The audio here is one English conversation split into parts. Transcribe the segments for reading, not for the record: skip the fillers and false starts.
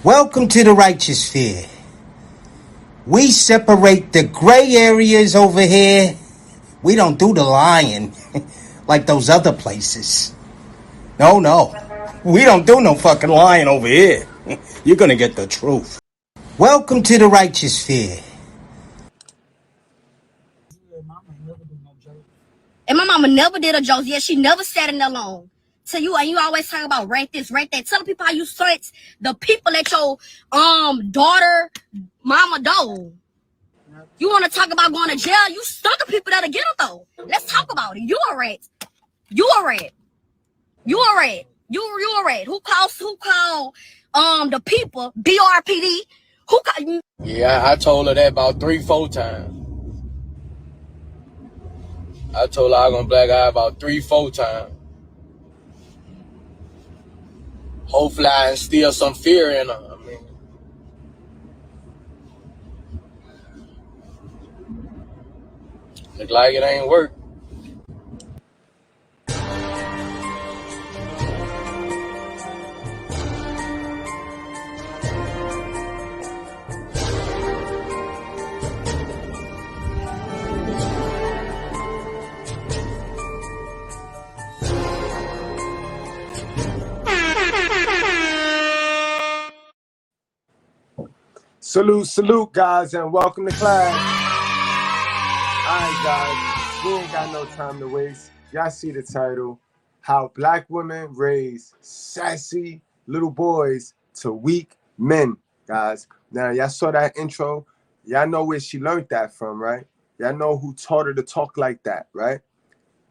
Welcome to the righteous sphere. We separate the gray areas over here. We don't do the lying like those other places. No. We don't do no fucking lying over here. You're gonna get the truth. Welcome to the righteous sphere. And my mama never did a joke. Yeah, she never sat in there alone. Tell you, and you always talk about rate this, rate that. Tell the people how you search the people that your daughter, mama do. You want to talk about going to jail? You stuck the people that'll get them though. Let's talk about it. You a rat. You a rat. You a rat. You a rat. Who called the people BRPD? Who called? Yeah, I told her that about 3-4 times. I told her I was gonna black eye about 3-4 times. Hopefully I instill some fear in her. I mean, look like it ain't work. Salute, guys, and welcome to class. All right, guys, we ain't got no time to waste. Y'all see the title, How Black Women Raise Sassy Little Boys to Weak Men, guys. Now, y'all saw that intro. Y'all know where she learned that from, right? Y'all know who taught her to talk like that, right?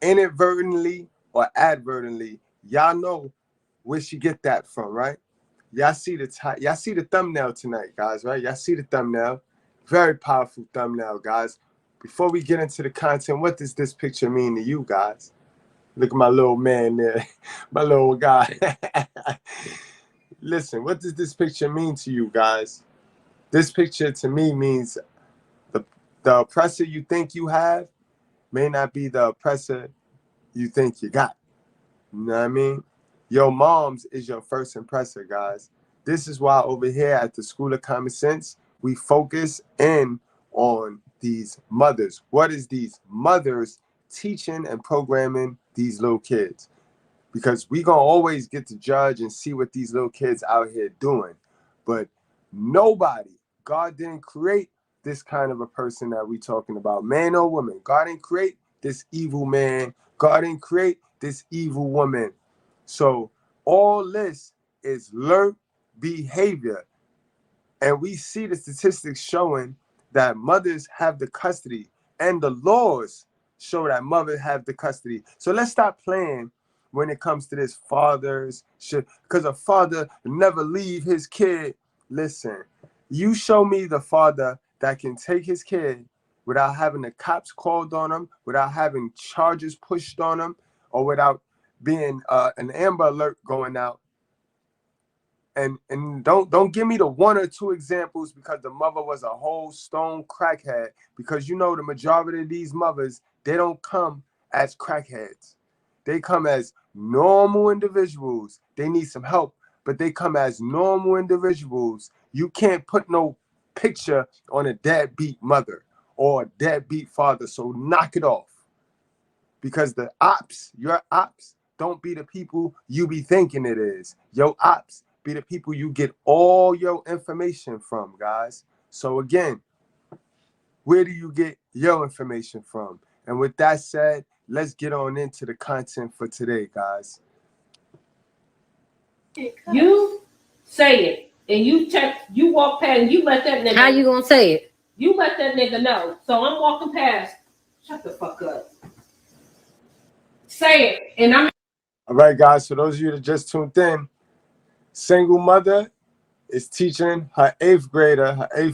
Inadvertently or advertently, y'all know where she get that from, right? Y'all see the thumbnail tonight, guys, right? Y'all see the thumbnail. Very powerful thumbnail, guys. Before we get into the content, what does this picture mean to you guys? Look at my little man there, my little guy. Listen, what does this picture mean to you guys? This picture to me means the oppressor you think you have may not be the oppressor you think you got. You know what I mean? Your mom's is your first impressor, guys. This is why over here at the School of Common Sense, we focus in on these mothers. What is these mothers teaching and programming these little kids? Because we gonna always get to judge and see what these little kids out here doing. But nobody, God didn't create this kind of a person that we talking about, man or woman. God didn't create this evil man. God didn't create this evil woman. So all this is learned behavior. And we see the statistics showing that mothers have the custody, and the laws show that mothers have the custody. So let's stop playing when it comes to this fathers should, because a father never leave his kid. Listen, you show me the father that can take his kid without having the cops called on him, without having charges pushed on him, or without being an Amber Alert going out. And don't give me the one or two examples because the mother was a whole stone crackhead. Because you know the majority of these mothers, they don't come as crackheads. They come as normal individuals. They need some help, but they come as normal individuals. You can't put no picture on a deadbeat mother or a deadbeat father, so knock it off. Because the ops, your ops, don't be the people you be thinking it is. Your ops be the people you get all your information from, guys. So again, where do you get your information from? And with that said, let's get on into the content for today, guys. You say it, and you walk past, and you let that nigga. How you gonna say it? You let that nigga know. So I'm walking past. Shut the fuck up. Say it, and I'm. All right, guys. So those of you that just tuned in, single mother is teaching her 8th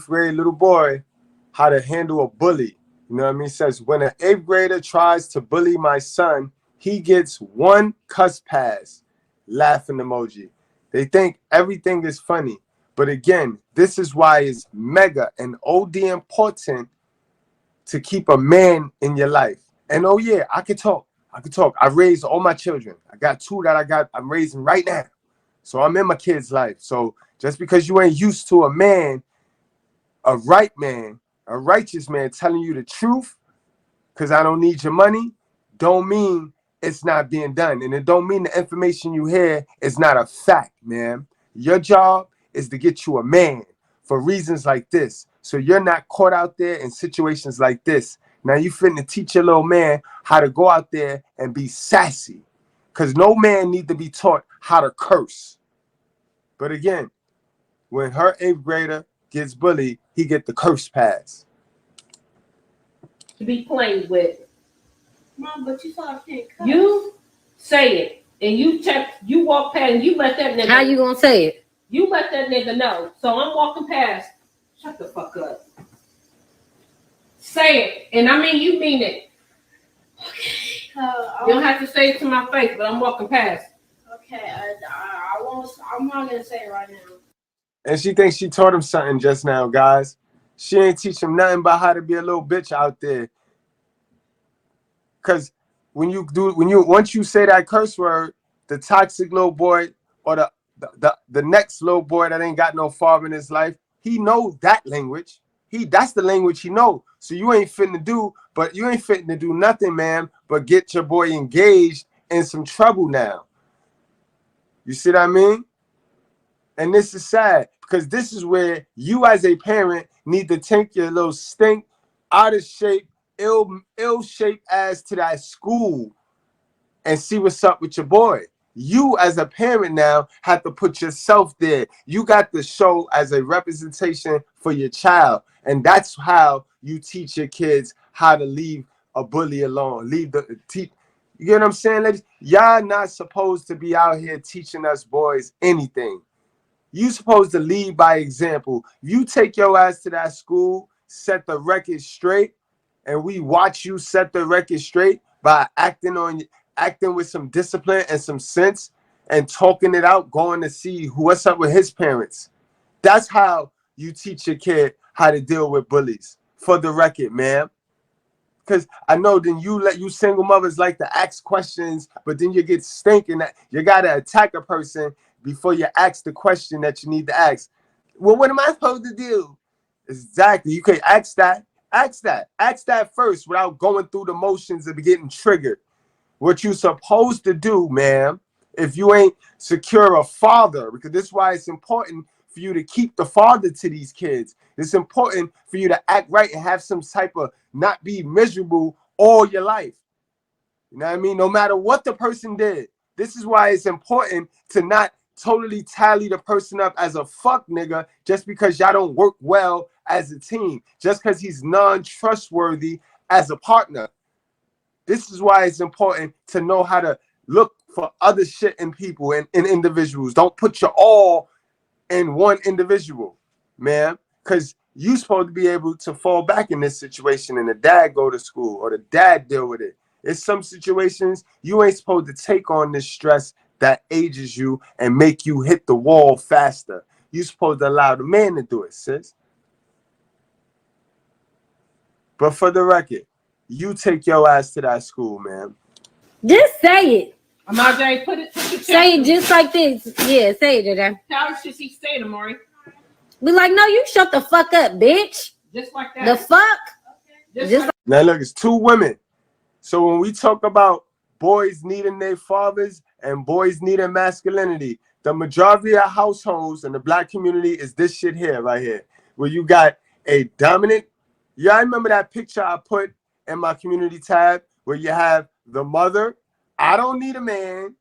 grade little boy, how to handle a bully. You know what I mean? It says, when an 8th grader tries to bully my son, he gets one cuss pass. Laughing emoji. They think everything is funny. But again, this is why it's mega and OD important to keep a man in your life. And oh yeah, I could talk. I raised all my children. I got 2 that I'm raising right now. So I'm in my kid's life. So just because you ain't used to a man, a right man, a righteous man telling you the truth, because I don't need your money, don't mean it's not being done. And it don't mean the information you hear is not a fact, man. Your job is to get you a man for reasons like this. So you're not caught out there in situations like this. Now you finna teach your little man how to go out there and be sassy. Because no man need to be taught how to curse. But again, when her 8th grader gets bullied, he get the curse pass. To be played with. Mom, but you saw can't cut. You say it. And you walk past and you let that nigga. How you gonna say it? You let that nigga know. So I'm walking past. Shut the fuck up. Say it. And I mean you mean it. Okay. You don't have to say it to my face, but I'm walking past. Okay, I won't. I'm not gonna say it right now. And she thinks she taught him something just now, guys. She ain't teach him nothing about how to be a little bitch out there. Cause once you say that curse word, the toxic little boy or the next little boy that ain't got no father in his life, he knows that language. That's the language he know. So you ain't fitting to do nothing, man, but get your boy engaged in some trouble now. You see what I mean? And this is sad because this is where you as a parent need to take your little stink, out of shape, ill-shaped ass to that school and see what's up with your boy. You as a parent now have to put yourself there. You got to show as a representation for your child. And that's how you teach your kids how to leave a bully alone. You get what I'm saying, ladies? Y'all not supposed to be out here teaching us boys anything. You supposed to lead by example. You take your ass to that school, set the record straight, and we watch you set the record straight by acting with some discipline and some sense and talking it out, going to see what's up with his parents. That's how you teach your kid how to deal with bullies. For the record, man. Because I know then you single mothers like to ask questions, but then you get stinking that you gotta attack a person before you ask the question that you need to ask. Well, what am I supposed to do? Exactly. You can ask that. Ask that first without going through the motions of getting triggered. What you supposed to do, ma'am, if you ain't secure a father, because this is why it's important for you to keep the father to these kids. It's important for you to act right and have some type of not be miserable all your life. You know what I mean? No matter what the person did. This is why it's important to not totally tally the person up as a fuck nigga just because y'all don't work well as a team, just because he's non-trustworthy as a partner. This is why it's important to know how to look for other shit in people and in individuals. Don't put your all in one individual, man, because you supposed to be able to fall back in this situation and the dad go to school or the dad deal with it. It's some situations you ain't supposed to take on this stress that ages you and make you hit the wall faster. You supposed to allow the man to do it, sis. But for the record, you take your ass to that school, man. Just say it. Amajay, put it. Say it just like this. Yeah, say it today. How should he say it, Amari? Be like, no, you shut the fuck up, bitch. Just like that. The fuck? Just like now look, it's 2 women. So when we talk about boys needing their fathers and boys needing masculinity, the majority of households in the black community is this shit here, right here, where you got a dominant. Yeah, I remember that picture I put in my community tab where you have the mother, I don't need a man.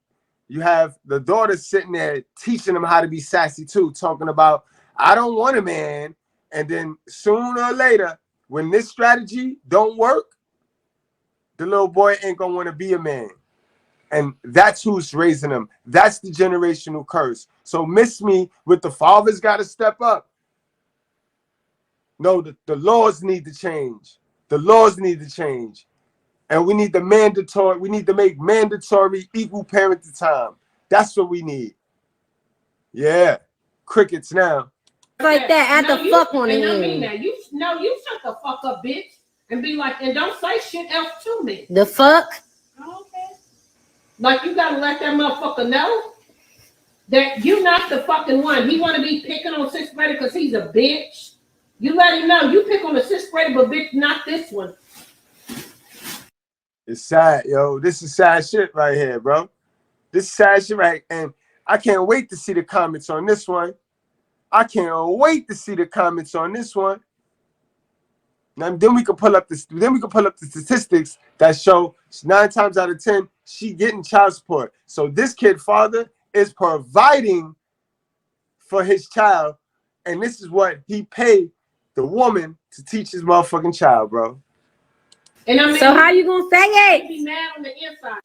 You have the daughter sitting there teaching them how to be sassy too, talking about, I don't want a man. And then sooner or later, when this strategy don't work, the little boy ain't gonna want to be a man. And that's who's raising them. That's the generational curse. So miss me with the fathers got to step up. No, the laws need to change. The laws need to change. And we need we need to make mandatory equal parenting time. That's what we need. Yeah. Crickets now. Like that, add the fuck on it. And I mean that. You shut the fuck up, bitch. And be like, and don't say shit else to me. The fuck? Okay. Like you gotta let that motherfucker know. that you're not the fucking one. He want to be picking on sixth grader because he's a bitch. You let him know you pick on the sixth grader, but bitch, not this one. It's sad, yo. This is sad shit right here, bro. This is sad shit, right? And I can't wait to see the comments on this one. I can't wait to see the comments on this one. Now, then we can pull up the statistics that show 9 times out of 10 she getting child support. So this kid father is providing for his child, and this is what he paid the woman to teach his motherfucking child, bro. And I mean, so how you gonna say it? Be mad on the inside.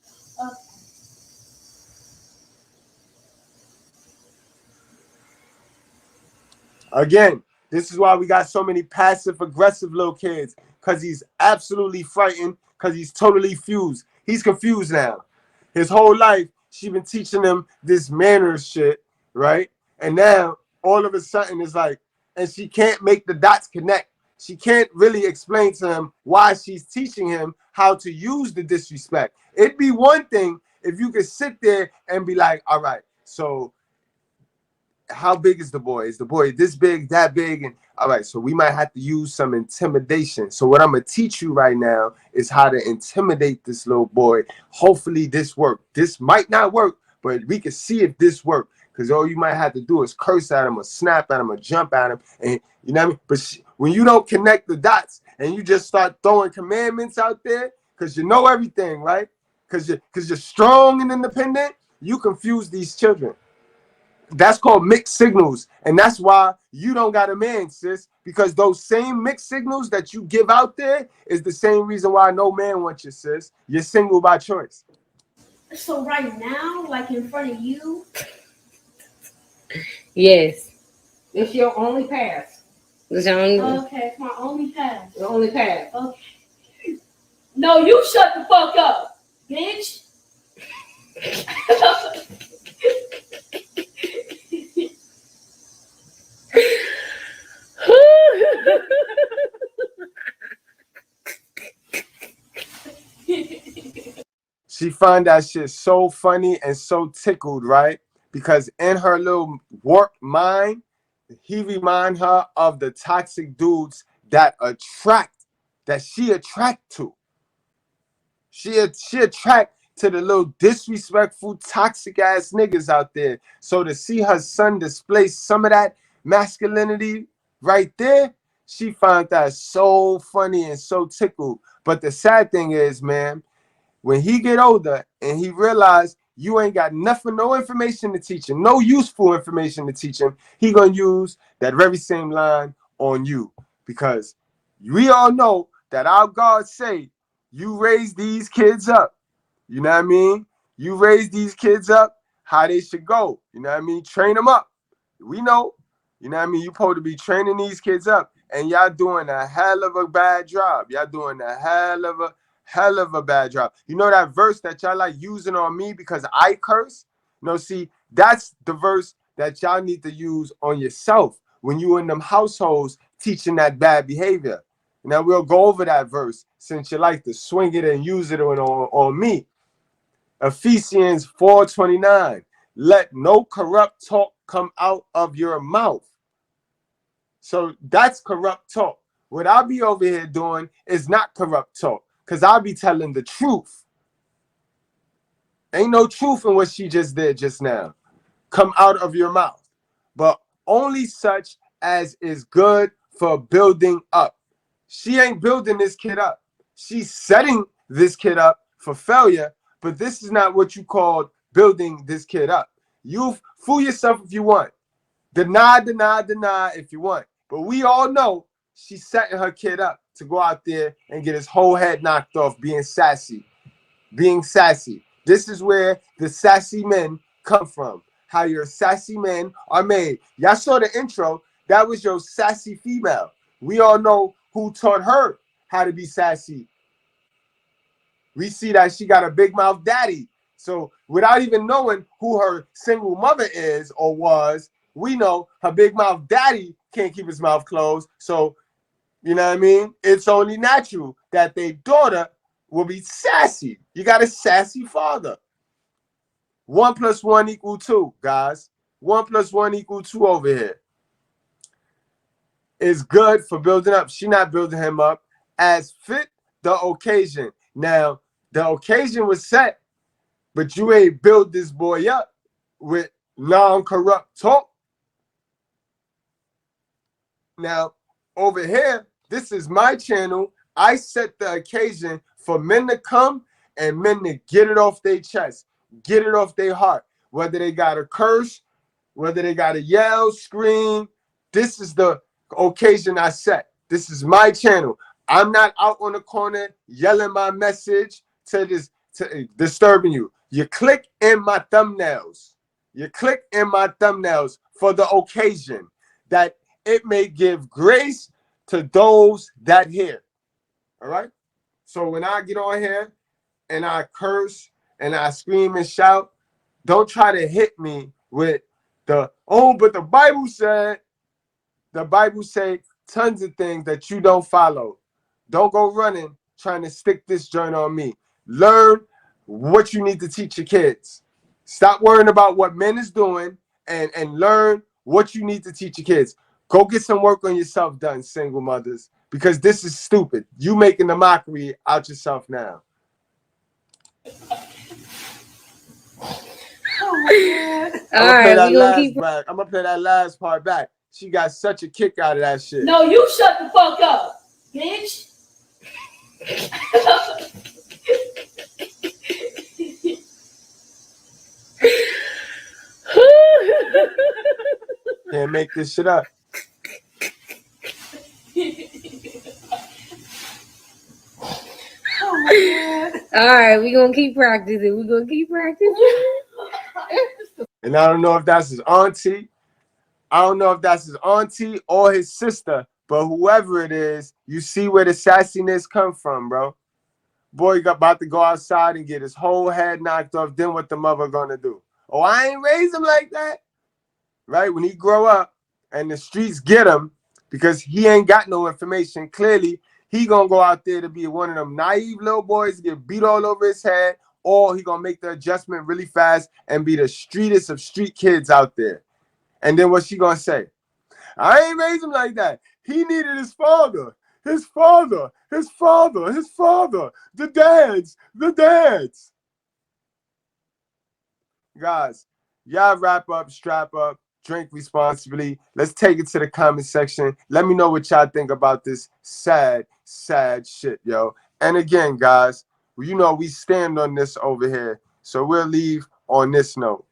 Again, this is why we got so many passive aggressive little kids, because he's absolutely frightened, because he's totally fused. He's confused now. His whole life, she been teaching him this manners shit, right? And now all of a sudden it's like, and she can't make the dots connect. She can't really explain to him why she's teaching him how to use the disrespect. It'd be one thing if you could sit there and be like, all right, so how big is the boy? Is the boy this big, that big? And all right, so we might have to use some intimidation. So what I'm gonna teach you right now is how to intimidate this little boy. Hopefully this works. This might not work, but we can see if this works. Because all you might have to do is curse at him or snap at him or jump at him. And you know what I mean? But when you don't connect the dots and you just start throwing commandments out there, because you know everything, right? Because you're strong and independent, you confuse these children. That's called mixed signals. And that's why you don't got a man, sis. Because those same mixed signals that you give out there is the same reason why no man wants you, sis. You're single by choice. So right now, like in front of you. Yes. It's your only pass. It's your only. Okay, it's my only pass. Your only pass. Okay. No, you shut the fuck up, bitch. She found that shit so funny and so tickled, right? Because in her little warped mind, he remind her of the toxic dudes that she attract to. She attract to the little disrespectful, toxic ass niggas out there. So to see her son display some of that masculinity right there, she found that so funny and so tickled. But the sad thing is, man, when he get older and he realize you ain't got nothing, no information to teach him, no useful information to teach him, he gonna use that very same line on you. Because we all know that our God say, you raise these kids up. You know what I mean? You raise these kids up how they should go. You know what I mean? Train them up. We know. You know what I mean? You're supposed to be training these kids up. And y'all doing a hell of a bad job. Y'all doing a hell of a bad job. You know that verse that y'all like using on me because I curse? No, see, that's the verse that y'all need to use on yourself when you in them households teaching that bad behavior. Now we'll go over that verse since you like to swing it and use it on me. Ephesians 4:29. Let no corrupt talk come out of your mouth. So that's corrupt talk. What I'll be over here doing is not corrupt talk, because I'll be telling the truth. Ain't no truth in what she just did just now. Come out of your mouth. But only such as is good for building up. She ain't building this kid up. She's setting this kid up for failure, but this is not what you call building this kid up. You fool yourself if you want. Deny if you want. But we all know she's setting her kid up to go out there and get his whole head knocked off being sassy. Being sassy. This is where the sassy men come from. How your sassy men are made. Y'all saw the intro. That was your sassy female. We all know who taught her how to be sassy. We see that she got a big mouth daddy. So without even knowing who her single mother is or was, we know her big mouth daddy can't keep his mouth closed. So, you know what I mean? It's only natural that their daughter will be sassy. You got a sassy father. 1 + 1 = 2, guys. 1 + 1 = 2 over here. Is good for building up. She not building him up as fit the occasion. Now, the occasion was set, but you ain't build this boy up with non-corrupt talk. Now, over here, this is my channel. I set the occasion for men to come and men to get it off their chest, get it off their heart. Whether they got to curse, whether they got to yell, scream, this is the occasion I set. This is my channel. I'm not out on the corner yelling my message to disturbing you. You click in my thumbnails. You click in my thumbnails for the occasion that it may give grace to those that hear. All right? So when I get on here and I curse and I scream and shout, don't try to hit me with but the Bible said, tons of things that you don't follow. Don't go running trying to stick this joint on me. Learn what you need to teach your kids. Stop worrying about what men is doing and learn what you need to teach your kids. Go get some work on yourself done, single mothers, because this is stupid. You making a mockery out yourself now. Oh my God. I'm gonna play that last part back. She got such a kick out of that shit. No, you shut the fuck up, bitch. Can't make this shit up. Oh my God. All right, we're gonna keep practicing. And I don't know if that's his auntie. I don't know if that's his auntie or his sister, but whoever it is, you see where the sassiness come from, bro. Boy about to go outside and get his whole head knocked off. Then what the mother gonna do? Oh, I ain't raised him like that. Right? When he grow up and the streets get him because he ain't got no information, clearly he gonna go out there to be one of them naive little boys, get beat all over his head, or he gonna make the adjustment really fast and be the streetest of street kids out there. And then what she gonna say? I ain't raised him like that. He needed his father. The dads. Guys, y'all wrap up, strap up, drink responsibly. Let's take it to the comment section. Let me know what y'all think about this sad shit, yo. And again, guys, you know we stand on this over here. So we'll leave on this note.